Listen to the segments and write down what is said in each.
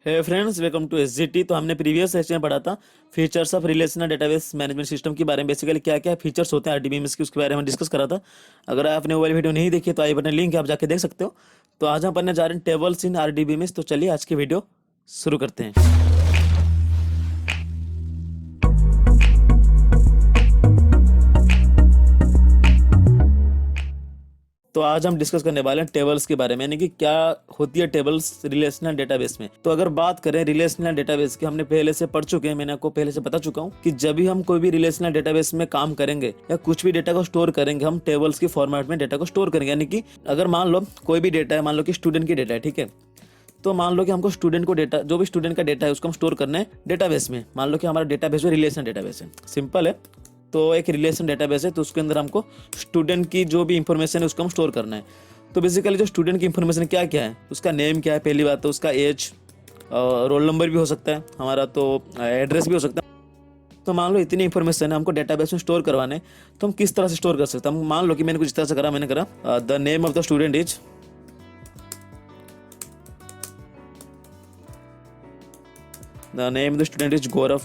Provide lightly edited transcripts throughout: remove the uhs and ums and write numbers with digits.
Hey friends, welcome to SGT. तो हमने previous session में पढ़ा था features of relational database management system के बारे में। बेसिकली क्या क्या फीचर्स होते हैं आरडीबीएमएस के, उसके बारे में डिस्कस करा था। अगर आपने वो वाली वीडियो नहीं देखी तो आई बटन लिंक है, आप जाके देख सकते हो। तो आज हम पढ़ने जा रहे हैं टेबल्स इन आरडीबीएमएस। तो चलिए आज की वीडियो शुरू करते हैं। तो आज हम डिस्कस करने वाले हैं टेबल्स के बारे में, यानी कि क्या होती है टेबल्स रिलेशनल डेटाबेस में। तो अगर बात करें रिलेशनल डेटाबेस की, हमने पहले से पढ़ चुके हैं, मैंने आपको पहले से बता चुका हूं कि जब भी हम कोई भी रिलेशनल डेटाबेस में काम करेंगे या कुछ भी डेटा को स्टोर करेंगे, हम टेबल्स की फॉर्मेट में डेटा को स्टोर करेंगे। यानी कि अगर मान लो कोई भी डेटा है, मान लो कि स्टूडेंट की डेटा है, ठीक है। तो मान लो कि हमको स्टूडेंट को डेटा, जो भी स्टूडेंट का डेटा है उसको हम स्टोर करना है डेटाबेस में। मान लो कि हमारा डेटाबेस रिलेशनल डेटाबेस है, सिंपल है। तो एक रिलेशन डेटाबेस है, तो उसके अंदर हमको स्टूडेंट की जो भी इंफॉर्मेशन है उसको हम स्टोर करना है। तो बेसिकली जो स्टूडेंट की इंफॉर्मेशन क्या क्या है, उसका नेम क्या है, पहली बात तो उसका एज, रोल नंबर भी हो सकता है हमारा, तो एड्रेस भी हो सकता है। तो मान लो इतनी इंफॉर्मेशन है हमको डेटाबेस में स्टोर करवाने, तो हम किस तरह से स्टोर कर सकते हैं। हम मान लो कि मैंने कुछ इस तरह से करा, मैंने करा the name of the student is, the name of the student is Gaurav.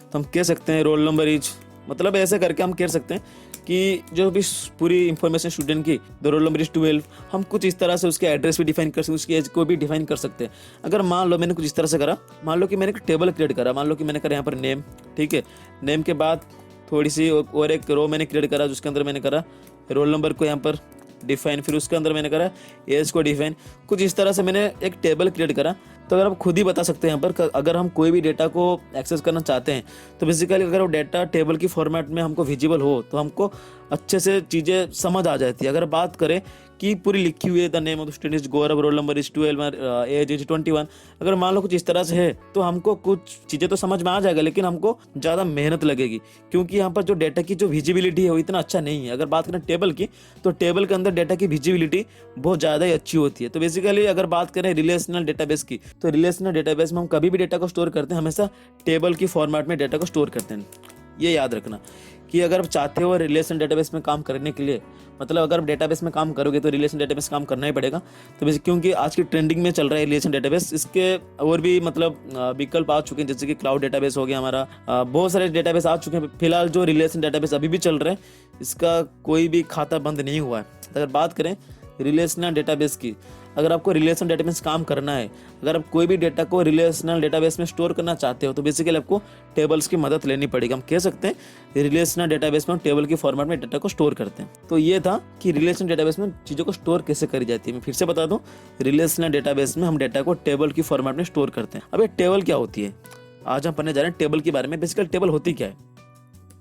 तो हम कह सकते हैं रोल नंबर इज, मतलब ऐसे करके हम कह सकते हैं कि जो भी पूरी इंफॉर्मेशन स्टूडेंट की, द रोल नंबर इज 12, हम कुछ इस तरह से उसके एड्रेस भी डिफाइन कर सकते हैं, उसकी एज को भी डिफाइन कर सकते हैं। अगर मान लो मैंने कुछ इस तरह से करा, मान लो कि मैंने एक टेबल क्रिएट करा, मान लो कि मैंने करा यहाँ पर नेम, ठीक है। नेम के बाद थोड़ी सी और एक रो मैंने क्रिएट करा, जिसके अंदर मैंने करा रोल नंबर को यहाँ पर डिफाइन, फिर उसके अंदर मैंने करा एज को डिफाइन। कुछ इस तरह से मैंने एक टेबल क्रिएट करा। तो अगर आप खुद ही बता सकते हैं यहाँ पर, अगर हम कोई भी डेटा को एक्सेस करना चाहते हैं तो बेसिकली अगर वो डेटा टेबल की फॉर्मेट में हमको विजिबल हो तो हमको अच्छे से चीज़ें समझ आ जाती है। अगर बात करें कि पूरी लिखी हुई है, the name of the student is Gaurav, roll number is 12, age is 21, अगर मान लो कुछ इस तरह से है तो हमको कुछ चीज़ें तो समझ में आ जाएगा, लेकिन हमको ज़्यादा मेहनत लगेगी, क्योंकि यहाँ पर जो डेटा की जो विजिबिलिटी है वो इतना अच्छा नहीं है। अगर बात करें टेबल की, तो टेबल के अंदर डेटा की विजिबिलिटी बहुत ज़्यादा ही अच्छी होती है। तो बेसिकली अगर बात करें रिलेशनल डेटाबेस की, तो रिलेशनल डेटाबेस में हम कभी भी डेटा को स्टोर करते हैं, हमेशा टेबल की फॉर्मेट में डेटा को स्टोर करते हैं। ये याद रखना कि अगर आप चाहते हो रिलेशन डेटाबेस में काम करने के लिए, मतलब अगर आप डेटाबेस में काम करोगे तो रिलेशन डेटाबेस काम करना ही पड़ेगा। तो बेसिक क्योंकि आज की ट्रेंडिंग में चल रहा है रिलेशन डेटाबेस, इसके और भी मतलब विकल्प आ चुके हैं, जैसे कि क्लाउड डेटाबेस हो गया हमारा, बहुत सारे डेटाबेस आ चुके हैं। फिलहाल जो रिलेशन डेटाबेस अभी भी चल रहे हैं, इसका कोई भी खाता बंद नहीं हुआ है। अगर बात करें रिलेशनल डेटाबेस की, अगर आपको रिलेशन डेटाबेस काम करना है, अगर आप कोई भी डेटा को रिलेशनल डेटाबेस में स्टोर करना चाहते हो, तो बेसिकली आपको टेबल्स की मदद लेनी पड़ेगी। हम कह सकते हैं रिलेशनल डेटाबेस में हम टेबल की फॉर्मेट में डेटा को स्टोर करते हैं। तो ये था कि रिलेशनल डेटाबेस में चीज़ों को स्टोर कैसे करी जाती है। मैं फिर से बता दूं, रिलेशनल डेटाबेस में हम डेटा को टेबल की फॉर्मेट में स्टोर करते हैं। अब ये टेबल क्या होती है, आज हम पढ़ने जा रहे हैं टेबल के बारे में। बेसिकली टेबल होती क्या है,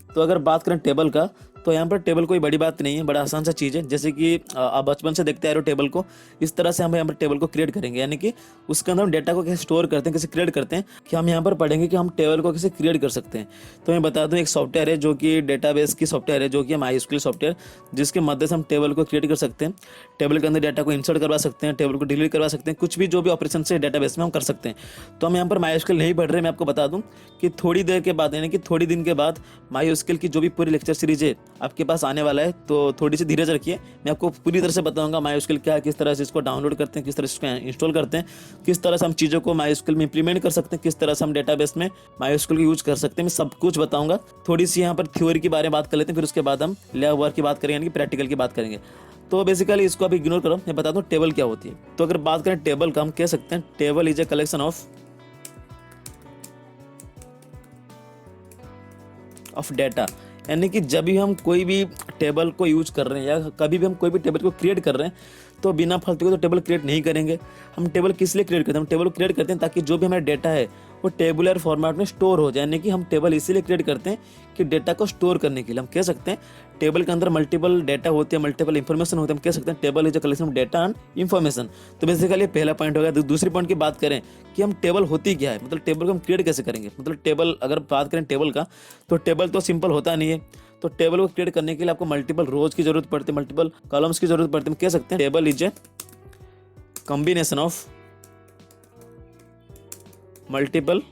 तो अगर बात करें टेबल का, तो यहाँ पर टेबल कोई बड़ी बात नहीं है, बड़ा आसान सा चीज़ है। जैसे कि आप बचपन से देखते आ रहे हो टेबल को, इस तरह से हम यहाँ पर टेबल को क्रिएट करेंगे, यानी कि उसके अंदर हम डेटा को कैसे स्टोर करते हैं, कैसे क्रिएट करते हैं, कि हम यहाँ पर पढ़ेंगे कि हम टेबल को कैसे क्रिएट कर सकते हैं। तो मैं बता दूँ, एक सॉफ्टवेयर है जो कि डेटाबेस की सॉफ्टवेयर है, जो कि MySQL सॉफ्टवेयर, जिसके मदद से हम टेबल को क्रिएट कर सकते हैं। टेबल के अंदर डेटा को इंसर्ट करवा सकते हैं, टेबल को डिलीट करवा सकते हैं, कुछ भी जो भी ऑपरेशन से डेटाबेस में हम कर सकते हैं। तो हम यहाँ पर MySQL नहीं पढ़ रहे, मैं आपको बता दूँ कि थोड़ी देर के बाद, यानी कि थोड़ी दिन के बाद MySQL की जो भी पूरी लेक्चर सीरीज है आपके पास आने वाला है। तो थोड़ी सी धीरज रखिए, मैं आपको पूरी तरह से बताऊंगा MySQL क्या है, किस तरह से इसको डाउनलोड करते हैं, किस तरह से इसको इंस्टॉल करते हैं, किस तरह से हम चीज़ों को MySQL में इंप्लीमेंट कर सकते हैं, किस तरह से हम डेटाबेस में MySQL को यूज कर सकते हैं, मैं सब कुछ बताऊंगा। थोड़ी सी यहाँ पर थ्योरी के बारे में बात कर लेते हैं, फिर उसके बाद हम लैब वर्क की बात करेंगे, यानी कि प्रैक्टिकल की बात करेंगे। तो बेसिकली इसको आप इग्नोर करो, मैं बता दूं टेबल क्या होती है। तो अगर बात करें टेबल का, हम कह सकते हैं table is a collection of data, यानी कि जब भी हम कोई भी टेबल को यूज कर रहे हैं या कभी भी हम कोई भी टेबल को क्रिएट कर रहे हैं, तो बिना फालतू के तो टेबल क्रिएट नहीं करेंगे। हम टेबल किस लिए क्रिएट करते हैं, हम टेबल क्रिएट करते हैं ताकि जो भी हमारा डेटा है वो टेबुलर फॉर्मेट में स्टोर हो जाए। यानी कि हम टेबल इसीलिए क्रिएट करते हैं कि डेटा को स्टोर करने के लिए। हम कह सकते हैं टेबल के अंदर मल्टीपल डेटा होती है, मल्टीपल इंफॉर्मेशन होती है। हम कह सकते हैं table is a collection of data and information. तो बेसिकली पहला पॉइंट हो गया। दूसरी पॉइंट की बात करें कि हम टेबल होती क्या है, मतलब टेबल को हम क्रिएट कैसे करेंगे। मतलब टेबल, अगर बात करें टेबल का, तो टेबल तो सिंपल होता नहीं है। तो टेबल को क्रिएट करने के लिए आपको मल्टीपल रोज की जरूरत पड़ती है, मल्टीपल कॉलम्स की जरूरत पड़ती है। हम कह सकते हैं table is a combination of multiple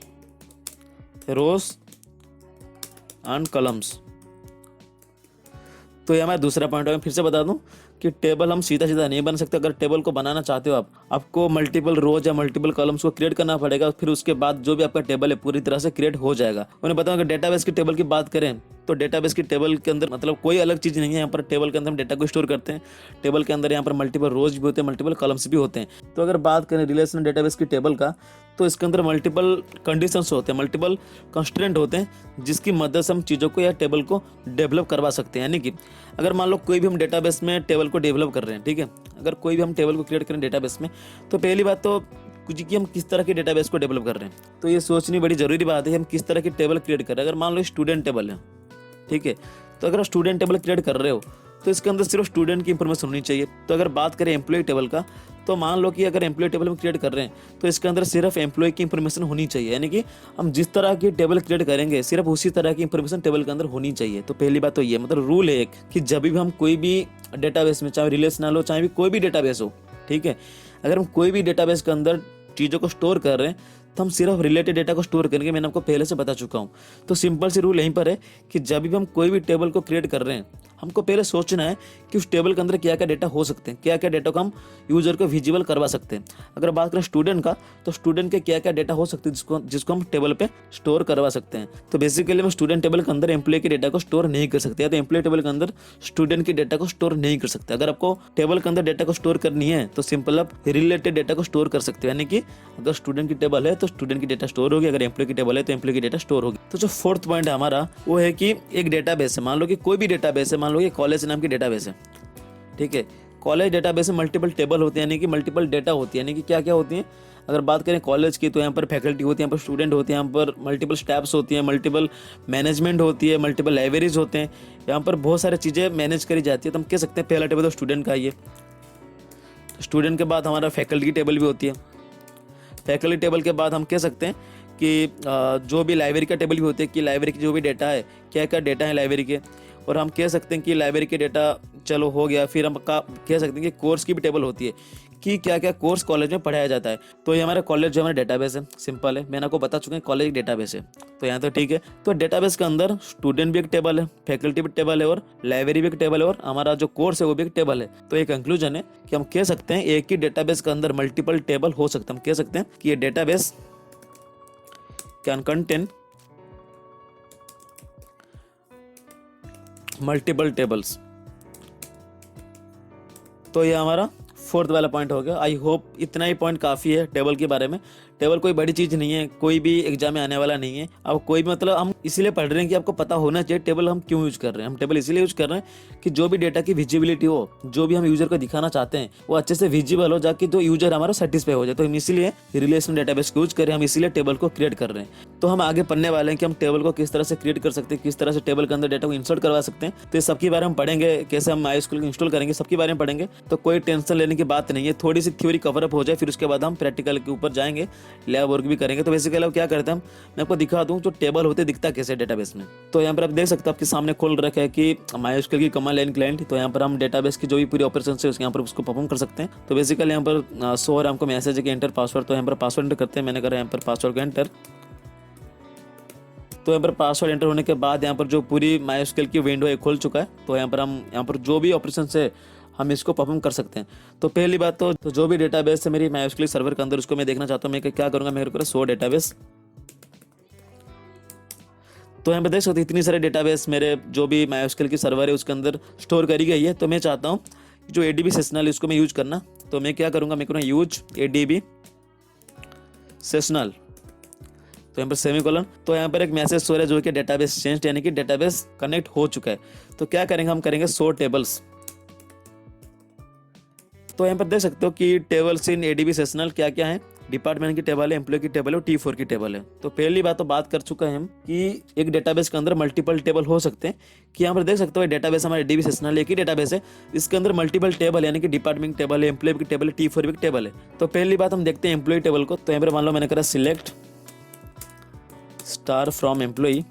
rows and columns. तो ये हमारा दूसरा पॉइंट है। मैं फिर से बता दूं कि टेबल हम सीधा सीधा नहीं बन सकते। अगर टेबल को बनाना चाहते हो आप, आपको मल्टीपल रोज या मल्टीपल कॉलम्स को क्रिएट करना पड़ेगा, फिर उसके बाद जो भी आपका टेबल है पूरी तरह से क्रिएट हो जाएगा। उन्हें बताऊँ कि डेटाबेस की टेबल की बात करें तो डेटाबेस की टेबल के अंदर मतलब कोई अलग चीज़ नहीं है। यहाँ पर टेबल के अंदर हम डेटा को स्टोर करते हैं। टेबल के अंदर यहाँ पर मल्टीपल रोज भी होते हैं, मल्टीपल कॉलम्स भी होते हैं। तो अगर बात करें रिलेशनल डेटाबेस की टेबल का, तो इसके अंदर मल्टीपल कंडीशंस होते हैं, मल्टीपल कंस्ट्रेंट होते हैं, जिसकी मदद से हम चीज़ों को या टेबल को डेवलप करवा सकते हैं। यानी कि अगर मान लो कोई भी हम डेटाबेस में टेबल को डेवलप कर रहे हैं, ठीक है, अगर कोई भी हम टेबल को क्रिएट करें डेटाबेस में, तो पहली बात तो कुछ कि हम किस तरह के डेटाबेस को डेवलप कर रहे हैं, तो ये सोचनी बड़ी जरूरी बात है हम किस तरह की टेबल क्रिएट कर रहे हैं। अगर मान लो स्टूडेंट टेबल है, ठीक है, तो अगर स्टूडेंट टेबल क्रिएट कर रहे हो तो इसके अंदर सिर्फ स्टूडेंट की इंफॉर्मेशन होनी चाहिए। तो अगर बात करें एम्प्लॉय टेबल का, तो मान लो कि अगर एम्प्लॉय टेबल हम क्रिएट कर रहे हैं तो इसके अंदर सिर्फ एम्प्लॉय की इंफॉर्मेशन होनी चाहिए। यानी कि हम जिस तरह की टेबल क्रिएट करेंगे सिर्फ उसी तरह की इंफॉर्मेशन टेबल के अंदर होनी चाहिए। तो पहली बात तो ये मतलब रूल है एक कि जब भी हम कोई भी डेटाबेस में, चाहे रिलेशनल हो चाहे भी कोई भी डेटाबेस हो, ठीक है, अगर हम कोई भी डेटाबेस के अंदर चीज़ों को स्टोर कर रहे हैं तो हम सिर्फ रिलेटेड डेटा को स्टोर करेंगे। मैंने आपको पहले से बता चुका हूँ। तो सिंपल सी रूल यहीं पर है कि जब भी हम कोई भी टेबल को क्रिएट कर रहे हैं हमको पहले सोचना है कि उस टेबल के अंदर क्या क्या डेटा हो सकते हैं, क्या क्या डेटा को हम यूजर को विजिबल करवा सकते हैं। अगर बात करें स्टूडेंट का, तो स्टूडेंट के क्या क्या डेटा हो सकते हैं जिसको हम टेबल पे स्टोर करवा सकते हैं। तो बेसिकली हम स्टूडेंट टेबल के अंदर एम्प्लॉय के डेटा को स्टोर नहीं कर सकते, या तो एम्प्लॉय टेबल के अंदर स्टूडेंट की डेटा को स्टोर नहीं कर सकते। अगर आपको टेबल के अंदर डेटा को स्टोर करनी है तो सिंपल आप रिलेटेड डेटा को स्टोर कर सकते हो। यानी कि अगर स्टूडेंट की टेबल है तो स्टूडेंट की डेटा स्टोर होगी, अगर एम्प्लॉय की टेबल है तो एम्प्लॉय की डेटा स्टोर होगी। तो जो फोर्थ पॉइंट है हमारा वो है कि एक डेटाबेस है, मान लो कि कोई भी डेटाबेस है, मान लो कि कॉलेज नाम की डेटाबेस है, ठीक है, कॉलेज डेटाबेस में मल्टीपल टेबल होते हैं, यानी कि मल्टीपल डेटा होती है। यानी कि क्या क्या होती हैं, अगर बात करें कॉलेज की तो यहाँ पर फैकल्टी होती है, यहाँ पर स्टूडेंट होते हैं, यहाँ पर मल्टीपल स्टाफ्स होती हैं, मल्टीपल मैनेजमेंट होती है, मल्टीपल लाइब्रेरीज होते हैं, यहाँ पर बहुत सारी चीज़ें मैनेज करी जाती है। तो हम कह सकते हैं पहला टेबल तो स्टूडेंट का ही है। स्टूडेंट के बाद हमारा फैकल्टी की टेबल भी होती है। फैकल्टी टेबल के बाद हम कह सकते हैं कि जो भी लाइब्रेरी का टेबल भी होते हैं कि लाइब्रेरी की जो भी डेटा है, क्या क्या डेटा है लाइब्रेरी के। और हम कह सकते हैं कि लाइब्रेरी के डेटा चलो हो गया, फिर हम कह सकते हैं कि कोर्स की भी टेबल होती है कि क्या क्या कोर्स कॉलेज में पढ़ाया जाता है। तो ये हमारा कॉलेज जो हमारा डेटाबेस है, सिंपल है, मैंने आपको बता चुका है कॉलेज एक डेटाबेस है। तो यहाँ तो ठीक है। तो डेटाबेस के अंदर स्टूडेंट भी एक टेबल है, फैकल्टी भी टेबल है, और लाइब्रेरी भी एक टेबल है, और हमारा जो कोर्स है वो भी एक टेबल है। तो ये कंक्लूजन है कि हम कह सकते हैं एक ही डेटाबेस के अंदर मल्टीपल टेबल हो सकते हैं। हम कह सकते हैं कि ये database can contain multiple tables. तो ये हमारा फोर्थ वाला पॉइंट हो गया। आई होप इतना ही पॉइंट काफ़ी है टेबल के बारे में। टेबल कोई बड़ी चीज़ नहीं है, कोई भी एग्जाम में आने वाला नहीं है। अब कोई भी मतलब हम इसीलिए पढ़ रहे हैं कि आपको पता होना चाहिए टेबल हम क्यों यूज कर रहे हैं। हम टेबल इसीलिए यूज कर रहे हैं कि जो भी डेटा की विजिबिलिटी हो, जो भी हम यूजर को दिखाना चाहते हैं वो अच्छे से विजिबल हो, जाकि तो यूजर हमारा सेटिस्फाई हो जाए। तो हम इसीलिए रिलेशनल डेटाबेस को यूज करें, हम इसीलिए टेबल को क्रिएट कर रहे हैं। तो हम आगे पढ़ने वाले हैं कि हम टेबल को किस तरह से क्रिएट कर सकते हैं, किस तरह से टेबल के अंदर डेटा को इंसर्ट करवा सकते हैं। तो सबके बारे में पढ़ेंगे, कैसे हम MySQL को इंस्टॉल करेंगे, सबके बारे में पढ़ेंगे। तो कोई टेंशन लेने की बात नहीं है, थोड़ी सी थ्योरी कवरअप हो जाए, फिर उसके बाद हम प्रैक्टिकल के ऊपर जाएंगे, लैब वर्क भी करेंगे। तो बेसिकली अब क्या करते हैं, मैं आपको दिखा दूं जो टेबल होते दिखता कैसे डेटाबेस में। तो यहाँ पर आप देख सकते हो आपके सामने खोल रखा है कि MySQL की कमांड लाइन क्लाइंट। तो यहाँ पर हम डेटाबेस की जो भी पूरी ऑपरेशन है यहाँ पर उसको परफॉर्म कर सकते हैं। तो बेसिकली यहाँ पर शो और हमको मैसेज है कि एंटर पासवर्ड। तो यहाँ पर पासवर्ड एंटर करते हैं, मैंने करा यहाँ पर पासवर्ड का एंटर। तो यहाँ पर पासवर्ड एंटर होने के बाद यहाँ पर जो पूरी MySQL की विंडो है खुल चुका है। तो यहाँ पर हम यहाँ पर जो भी ऑपरेशन है हम इसको परफॉर्म कर सकते हैं। तो पहली बात तो जो भी डेटाबेस है मेरी MySQL सर्वर के अंदर उसको मैं देखना चाहता हूँ। मैं क्या करूँगा, मेरे को शो डेटाबेस। तो यहाँ पे देख सकते इतनी सारे डेटाबेस मेरे जो भी MySQL की सर्वर है उसके अंदर स्टोर करी गई है। तो मैं चाहता हूँ जो ADB सेशनल इसको मैं यूज करना। तो मैं क्या करूँगा, मैं करूँगा यूज ADB सेशनल। तो यहाँ पर सेमीकोलन। तो यहाँ पर एक मैसेज सो रहा है जो कि डेटाबेस चेंज, यानी कि डेटाबेस कनेक्ट हो चुका है। तो क्या करेंगे, हम करेंगे शो टेबल्स। तो यहाँ पर देख सकते हो कि टेबल्स इन ADB सेशनल क्या क्या है, डिपार्टमेंट की टेबल है, एम्प्लॉय की टेबल है, और T4 की टेबल है। तो पहली बात तो बात कर चुका है हम कि एक डेटाबेस के अंदर मल्टीपल टेबल हो सकते हैं। कि यहाँ पर देख सकते हो डेटाबेस हमारे ADB सेशनल एक ही डेटाबेस है, इसके अंदर मल्टीपल टेबल यानी कि डिपार्टमेंट टेबल है, एम्प्लॉय की टेबल है, T4 की टेबल है। तो पहली बात हम देखते हैं एम्प्लॉय टेबल को। तो यहाँ पर मान लो मैंने करा सिलेक्ट स्टार फ्रॉम एम्प्लॉय।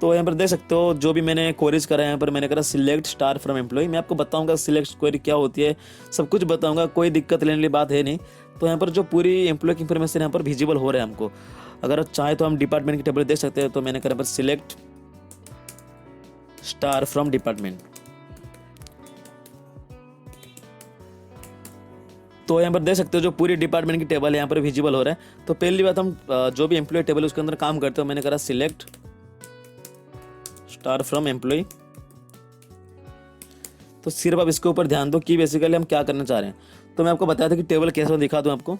तो यहाँ पर देख सकते हो जो भी मैंने क्वेरीज करा है, यहाँ पर मैंने करा सिलेक्ट स्टार फ्रॉम एम्प्लॉय। मैं आपको बताऊंगा सिलेक्ट क्वेरी क्या होती है, सब कुछ बताऊंगा, कोई दिक्कत लेने वाली बात है नहीं। तो यहाँ पर जो पूरी एम्प्लॉय की इंफॉर्मेशन यहाँ पर विजिबल हो रहा है हमको। अगर चाहे तो हम डिपार्टमेंट की टेबल देख सकते हैं। तो मैंने करा पर सिलेक्ट स्टार फ्रॉम डिपार्टमेंट। तो यहाँ पर देख सकते हो जो पूरी डिपार्टमेंट की टेबल है यहाँ पर विजिबल हो रहा है। तो पहली बात हम जो भी एम्प्लॉय टेबल है उसके अंदर काम करते हो, मैंने करा सिलेक्ट स्टार फ्रॉम एम्प्लॉय। तो सिर्फ आप इसके ऊपर ध्यान दो कि बेसिकली हम क्या करना चाह रहे हैं। तो मैं आपको बताया था कि टेबल कैसे दिखा दूं आपको।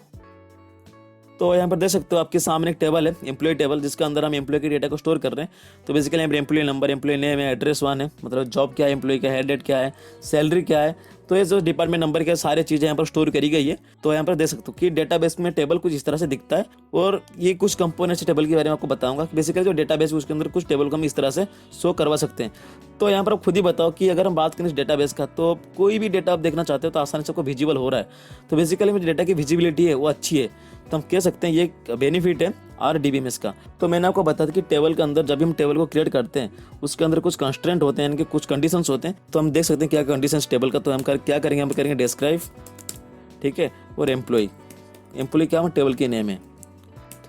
तो यहाँ पर देख सकते हो आपके सामने एक टेबल है, एम्प्लॉय टेबल, जिसके अंदर हम एम्प्लॉय के डेटा को स्टोर कर रहे हैं। तो बेसिकली यहाँ पर एम्प्लॉय नंबर, एम्प्लॉय नेम है, एड्रेस वन है, मतलब जॉब क्या है, एम्प्लॉय का हेड डेट क्या है, सैलरी क्या है। तो ये जो डिपार्टमेंट नंबर के सारी चीज़ें यहाँ पर स्टोर करी गई है। तो यहाँ पर देख सकते हो कि डेटाबेस में टेबल कुछ इस तरह से दिखता है। और ये कुछ कंपोनेंट्स टेबल के बारे में आपको बताऊंगा। बेसिकली जो डेटाबेस है उसके अंदर कुछ टेबल को हम इस तरह से शो करवा सकते हैं। तो यहाँ पर आप खुद ही बताओ कि अगर हम बात करें इस डेटाबेस का, तो कोई भी डेटा आप देखना चाहते हो तो आसानी से आपको विजिबल हो रहा है। तो बेसिकली में डेटा की विजिबिलिटी है वो अच्छी है। तो हम कह सकते हैं ये बेनिफिट है RDBMS का। तो मैंने आपको बताया था कि टेबल के अंदर जब भी हम टेबल को क्रिएट करते हैं उसके अंदर कुछ कंस्ट्रेंट होते हैं, यानी कि कुछ कंडीशंस होते हैं। तो हम देख सकते हैं क्या कंडीशंस टेबल का। तो हम क्या करेंगे, हम करेंगे डिस्क्राइब, ठीक है, और एम्प्लॉय क्या हम टेबल की नेम है,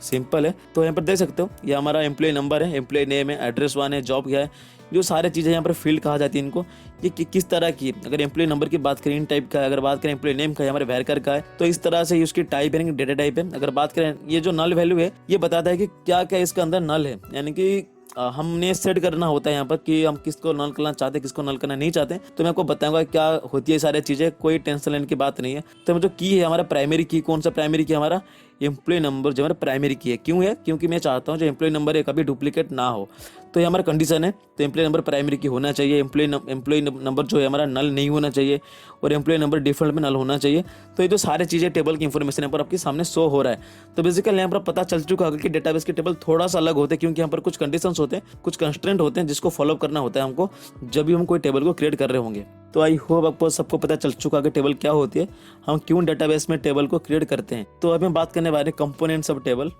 सिंपल है। तो यहाँ पर देख सकते हो ये हमारा एम्प्लॉय नंबर है, एम्प्लॉय नेम है, एड्रेस वन है, जॉब क्या है, जो सारी चीज़ें यहाँ पर फील्ड कहा जाती है इनको। ये किस तरह की, अगर एम्प्लॉय नंबर की बात करें इन टाइप का है, अगर बात करें एम्प्लॉय नेम का है, हमारे वेरकर का है, तो इस तरह से उसकी टाइप है, डेटा टाइप है। अगर बात करें ये जो नल वैल्यू है, ये बताता है कि क्या क्या इसके अंदर नल है, यानी कि हमने सेट करना होता है यहाँ पर कि हम किसको नल करना चाहते हैं, किसको नल करना नहीं चाहते। तो मैं आपको बताऊंगा क्या होती है सारी चीज़ें, कोई टेंशन लेने की बात नहीं है। तो जो की है हमारा प्राइमरी की, कौन सा प्राइमरी की, हमारा एम्प्लॉय नंबर जो हमारा प्राइमरी की है। क्यों है, क्योंकि मैं चाहता हूँ जो एम्प्लॉय नंबर है कभी डुप्लीकेट ना हो। तो ये हमारा कंडीशन है। तो एम्प्लॉय नंबर प्राइमरी की होना चाहिए, एम्प्लॉय नंबर जो है हमारा नल नहीं होना चाहिए, और एम्प्लॉय नंबर डिफॉल्ट में नल होना चाहिए। तो ये जो सारी चीज़ें टेबल की इन्फॉर्मेशन यहाँ पर आपके सामने शो हो रहा है। तो बेसिकली यहाँ पर पता चल चुका होगा कि डेटाबेस के टेबल थोड़ा सा अलग होते हैं, क्योंकि यहाँ पर कुछ कंडीशंस होते हैं, कुछ कंस्ट्रेंट होते हैं जिसको फॉलो करना होता है हमको जब भी हम कोई टेबल को क्रिएट कर रहे होंगे। तो आई होप आपको सबको पता चल चुका है कि टेबल क्या होती है, हम क्यों डेटाबेस में टेबल को क्रिएट करते हैं। तो अभी हम बात करने वाले कंपोनेंट्स ऑफ टेबल।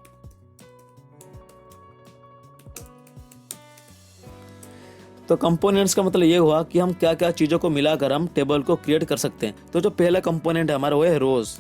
तो कंपोनेंट्स का मतलब ये हुआ कि हम क्या क्या चीज़ों को मिलाकर हम टेबल को क्रिएट कर सकते हैं। तो जो पहला कंपोनेंट है हमारा वो है रोज।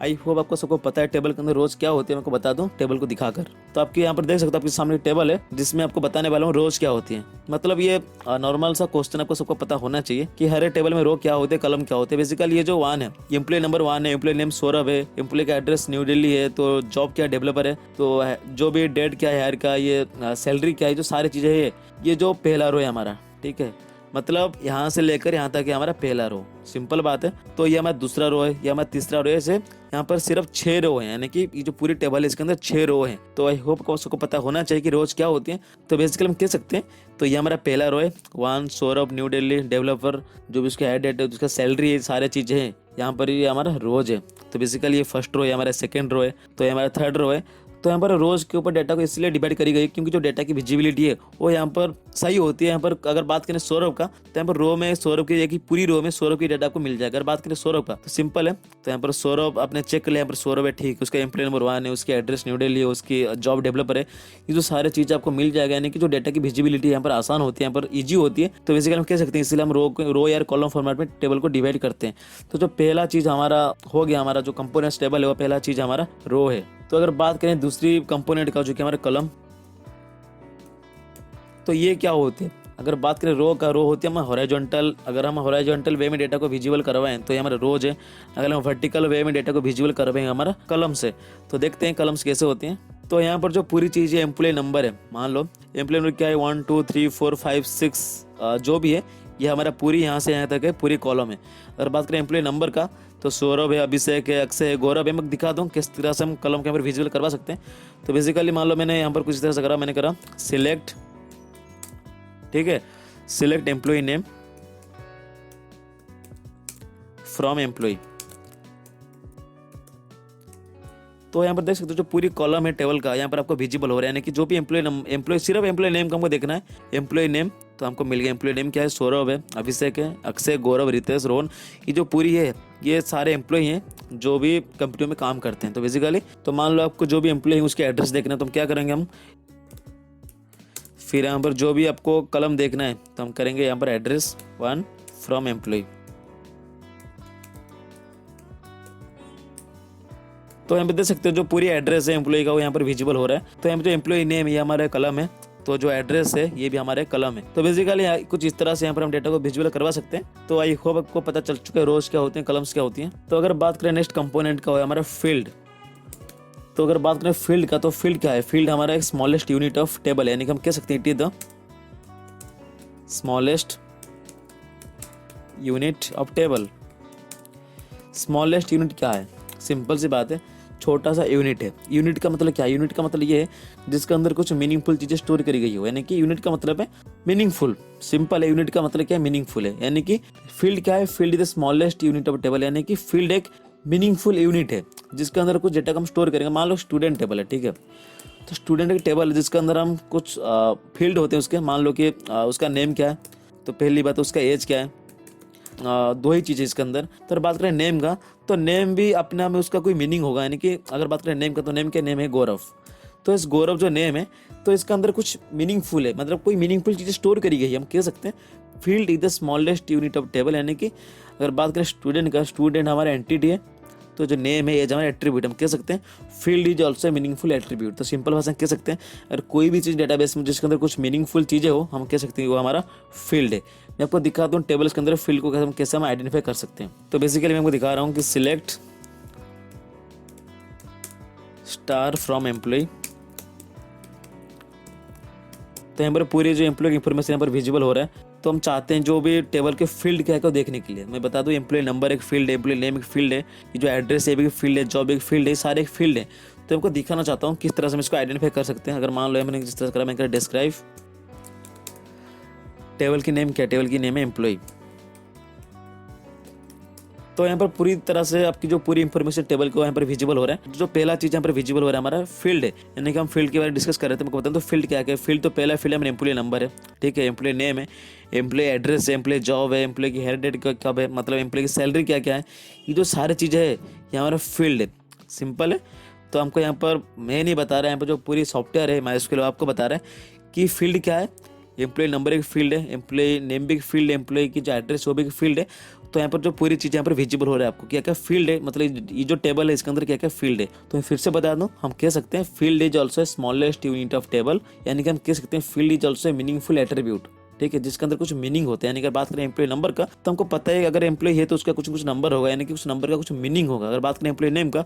आई होप आपको सबको पता है टेबल के अंदर रोज क्या होती है, मैं आपको बता दूं टेबल को दिखाकर। तो आपके यहाँ पर देख सकते हो आपके सामने टेबल है जिसमें आपको बताने वाला हूँ रोज क्या होती है। मतलब ये नॉर्मल सा क्वेश्चन आपको सबको पता होना चाहिए कि हर एक टेबल में रो क्या होते हैं, कलम क्या होते हैं। बेसिकली ये जो वन है, एम्प्लॉय नंबर वन है, एम्प्लॉय नेम सौरभ है, एम्प्लॉय का एड्रेस न्यू दिल्ली है, तो जॉब क्या डेवलपर है, तो जो भी डेट क्या है हायर का, ये सैलरी क्या है, जो सारी चीजें है, ये जो पहला रो है हमारा, ठीक है। मतलब यहाँ से लेकर यहाँ तक हमारा पहला रो, सिंपल बात है। तो ये हमारा दूसरा रो है, ये हमारा तीसरा रो है। ऐसे यहाँ पर सिर्फ 6 रो है, यानी कि ये जो पूरी टेबल है इसके अंदर 6 रो है। तो आई होप को सबको पता होना चाहिए कि रोज क्या होती है। तो बेसिकली हम कह सकते हैं तो ये हमारा पहला रो है, one Saurabh new Delhi developer, जो भी उसका हेड डेट है, उसका सैलरी है, सारी चीजें हैं यहाँ पर, ये हमारा रोज है। तो बेसिकली ये फर्स्ट रो है, हमारा सेकेंड रो है, तो ये हमारा थर्ड रो है। तो यहाँ पर रोज के ऊपर डेटा को इसलिए डिवाइड करी गई क्योंकि जो डेटा की विजिबिलिटी है वो यहाँ पर सही होती है। यहाँ पर अगर बात करें सौरभ का, तो यहाँ पर रो में सौरभ की एक पूरी रो में सौरभ की डेटा आपको मिल जाएगा। अगर बात करें सौरभ का तो सिंपल है, तो यहाँ पर सौरभ आपने चेक कर लिया, यहाँ पर सौरभ है, ठीक, उसका एम्प्लॉय नंबर वन है, उसकी एड्रेस न्यू दिल्ली है, उसकी जॉब डेवलपर है, ये जो सारी चीज़ आपको मिल जाएगा। यानी कि जो डेटा की विजिबिलिटी यहाँ पर आसान होती है, यहाँ पर ईजी होती है। तो बेसिकली हम कह सकते हैं इसलिए हम रो या कॉलम फॉर्मेट में टेबल को डिवाइड करते हैं। तो जो पहला चीज़ हमारा हो गया, हमारा जो कंपोनेंट्स टेबल है वो पहला चीज़ हमारा रो है। तो अगर बात करें दूसरी कंपोनेंट का जो कि हमारा कलम, तो ये क्या होते हैं। अगर बात करें रो का, रो होती है हमारा हॉरिजॉन्टल। अगर हम हॉरिजॉन्टल वे में डेटा को विजिबल करवाएं तो ये हमारा रोज है। अगर हम वर्टिकल वे में डेटा को विजिबल करवाएं हमारा कलम से। तो देखते हैं कलम्स कैसे होते हैं। तो यहाँ पर जो पूरी चीज़ है एम्प्लॉय नंबर है, मान लो एम्प्लॉय नंबर क्या है 1 2 3 4 5 6 जो भी है, ये हमारा पूरी यहाँ से यहाँ तक है, पूरी कॉलम है। अगर बात करें एम्प्लॉय नंबर का, तो सौरभ है, अभिषेक है, अक्षय है, गौरव है। मैं दिखा दूँ किस तरह से हम कलम के यहाँ पर विजुअल करवा सकते हैं। तो बेसिकली मान लो मैंने यहाँ पर कुछ इस तरह से करा, मैंने करा सिलेक्ट, ठीक है, select employee name from employee. तो यहाँ पर देख सकते हो जो पूरी कॉलम है टेबल का यहाँ पर आपको विजिबल हो रहा है। यानी कि जो भी एम्प्लॉय सिर्फ एम्प्लॉय नेम का हमको देखना है, एम्प्लॉय नेम तो हमको मिल गया। एम्प्लॉय नेम क्या है, सौरभ है, अभिषेक है, अक्षय, गौरव, रितेश, रोहन, ये जो पूरी है ये सारे एम्प्लॉय हैं जो भी कंपनी में काम करते हैं। तो बेसिकली तो मान लो आपको जो भी एम्प्लॉय है उसके एड्रेस देखना है, तो हम क्या करेंगे, हम फिर यहाँ पर जो भी आपको कलम देखना है तो हम करेंगे यहाँ पर एड्रेस वन फ्रॉम एम्प्लॉय। तो यहाँ पे देख सकते हो जो पूरी एड्रेस है एम्प्लॉय का वो यहाँ पर विजिबल हो रहा है। तो यहाँ पे जो एम्प्लॉय नेम ये हमारा कलम है, तो जो एड्रेस है ये भी हमारे कलम है। तो बेसिकली कुछ इस तरह से यहाँ पर हम डेटा को विजुअल करवा सकते हैं। तो आई होप आपको पता चल चुका है रोज क्या होते हैं, कलम्स क्या होती हैं। तो अगर बात करें नेक्स्ट कंपोनेंट का है हमारा फील्ड। तो अगर बात करें फील्ड का, तो फील्ड क्या है? फील्ड हमारा एक स्मॉलेस्ट यूनिट ऑफ टेबल है, यानी कि हम कह सकते हैं it is the smallest unit of table. Smallest unit क्या है? सिंपल सी बात है, छोटा सा यूनिट है। यूनिट का मतलब क्या है? यूनिट का मतलब ये है जिसके अंदर कुछ मीनिंगफुल चीजें स्टोर करी गई हो, यानी कि यूनिट का मतलब है मीनिंगफुल। सिंपल है, यूनिट का मतलब क्या है? मीनिंगफुल है। यानी कि फील्ड क्या है? Field is the smallest unit of table, यानी कि फील्ड एक मीनिंगफुल यूनिट है जिसके अंदर कुछ डेटा हम स्टोर करेंगे। मान लो स्टूडेंट टेबल है, ठीक है, तो स्टूडेंट एक टेबल है जिसके अंदर हम कुछ फील्ड होते हैं उसके। मान लो कि उसका नेम क्या है, तो पहली बात उसका एज क्या है, दो ही चीज़ें इसके अंदर। तो अगर बात करें नेम का, तो नेम भी अपने आप में उसका कोई मीनिंग होगा, यानी कि अगर बात करें नेम का, तो नेम क्या? नेम है गौरव। तो इस गौरव जो नेम है, तो इसके अंदर कुछ मीनिंगफुल है, मतलब कोई मीनिंगफुल चीज़ें स्टोर करी गई है। हम कह सकते हैं field is the smallest unit of table, यानी कि अगर बात करें स्टूडेंट का, स्टूडेंट हमारा एंटिटी है, तो जो नेम है एज हमारा एट्रीब्यूट। हम कह सकते हैं field is also meaningful attribute. तो सिंपल भाषा में कह सकते हैं अगर कोई भी चीज़ डेटाबेस में जिसके अंदर कुछ मीनिंगफुल चीज़ें हो, हम कह सकते हैं वो हमारा फील्ड है। मैं आपको दिखाता हूँ टेबल्स के अंदर फील्ड को कैसे हम आइडेंटिफाई कर सकते हैं। तो बेसिकली मैं आपको दिखा रहा हूँ कि सिलेक्ट स्टार फ्रॉम एम्प्लॉय। तो यहाँ पर पूरी जो एम्प्लॉय की इंफॉर्मेशन यहाँ पर विजिबल हो रहा है। तो हम चाहते हैं जो भी टेबल के फील्ड क्या है को देखने के लिए। मैं बता दूं एम्प्लॉय नंबर एक फील्ड है, एम्प्लॉय नेम एक फील्ड है, ये जो एड्रेस है एक फील्ड है, जॉब एक फील्ड है, सारे एक फील्ड है। तो हमको दिखाना चाहता हूँ किस तरह से हम इसको आइडेंटिफाई कर सकते हैं। अगर मान लो मैंने जिस तरह करा, मैं डिस्क्राइब टेबल की नेम क्या है? टेबल की नेम है एम्प्लॉय। तो यहाँ पर पूरी तरह से आपकी जो पूरी इंफॉर्मेशन टेबल को यहाँ पर विजिबल हो रहा है। जो पहला चीज यहाँ पर विजिबल हो रहा है हमारा फील्ड है, यानी कि हम फील्ड के बारे में डिस्कस कर रहे थे। मैं बताऊँ तो फील्ड क्या है? फील्ड तो पहला फील्ड है मेरा एम्प्लॉय नंबर है, ठीक है, एम्प्लॉय नेम है, एम्प्लॉय एड्रेस है, एम्प्लॉय जॉब है, एम्प्लॉय की हेयर डेट कब है, मतलब एम्प्लॉय की सैलरी क्या क्या है, ये जो सारी चीज़ें है ये हमारा फील्ड है। सिंपल है। तो हमको यहाँ पर मैं नहीं बता रहा है, यहाँ पर जो पूरी सॉफ्टवेयर है माइस्क्यूएल आपको बता रहा है कि फील्ड क्या है। एम्प्लॉय नंबर एक फील्ड है, एम्प्लॉय नेम भी एक फील्ड है, एम्प्लॉय की जो एड्रेस वो भी एक फील्ड है। तो यहाँ पर जो पूरी चीज़ यहाँ पर विजिबल हो रहा है आपको क्या क्या फील्ड है, मतलब ये जो टेबल है इसके अंदर क्या क्या फील्ड है। तो मैं फिर से बता दूं, हम कह सकते हैं field is also smallest unit of table, यानी कि हम कह सकते हैं field is also meaningful attribute, ठीक है, जिसके अंदर कुछ मीनिंग होता है। यानी अगर बात करें एम्प्लॉय नंबर का, तो हमको पता है अगर एम्प्लॉय है तो उसका कुछ कुछ नंबर होगा, यानी कि उस नंबर का कुछ मीनिंग होगा। अगर बात करें एम्प्लॉय नेम का,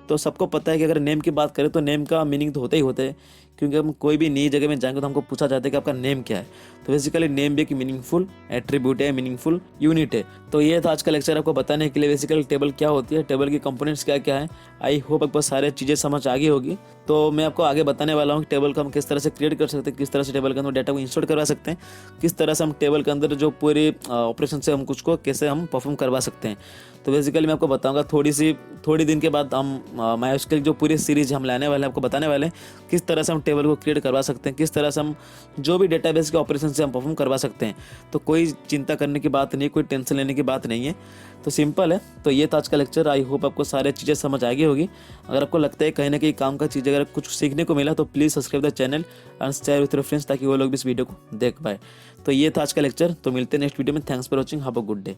तो सबको पता है कि अगर नेम की बात करें तो नेम का मीनिंग तो होता ही होता है, क्योंकि हम कोई भी नई जगह में जाएंगे तो हमको पूछा जाता है कि आपका नेम क्या है। तो बेसिकली नेम भी एक मीनिंगफुल एट्रीब्यूट है, मीनिंगफुल यूनिट है। तो ये था आज का लेक्चर आपको बताने के लिए बेसिकली टेबल क्या होती है, टेबल की कंपोनेंट्स क्या क्या है। आई होप आपको सारी चीज़ें समझ आ गई होगी। तो मैं आपको आगे बताने वाला हूँ कि टेबल को हम किस तरह से क्रिएट कर सकते हैं, किस तरह से टेबल के अंदर डाटा को इंसर्ट करवा सकते हैं, किस तरह से हम टेबल के अंदर जो पूरे ऑपरेशन से हम कुछ को कैसे हम परफॉर्म करवा सकते हैं। तो बेसिकली मैं आपको बताऊंगा थोड़ी दिन के बाद हम माइस्क्यूएल जो पूरी सीरीज हम लाने वाले हैं, आपको बताने वाले हैं किस तरह से हम टेबल को क्रिएट करवा सकते हैं, किस तरह से हम जो भी डेटाबेस के ऑपरेशन से हम परफॉर्म करवा सकते हैं। तो कोई चिंता करने की बात नहीं, कोई टेंशन लेने की बात नहीं है, तो सिंपल है। तो ये था आज का लेक्चर। आई होप आपको सारी चीज़ें समझ आ गई होगी। अगर आपको लगता है कहीं ना कहीं काम का चीज़ अगर कुछ सीखने को मिला, तो please subscribe the channel and share with friends, ताकि वो लोग भी इस वीडियो को देख पाए। तो ये था आज का लेक्चर। तो मिलते हैं नेक्स्ट वीडियो में। Thanks for watching, have a good day.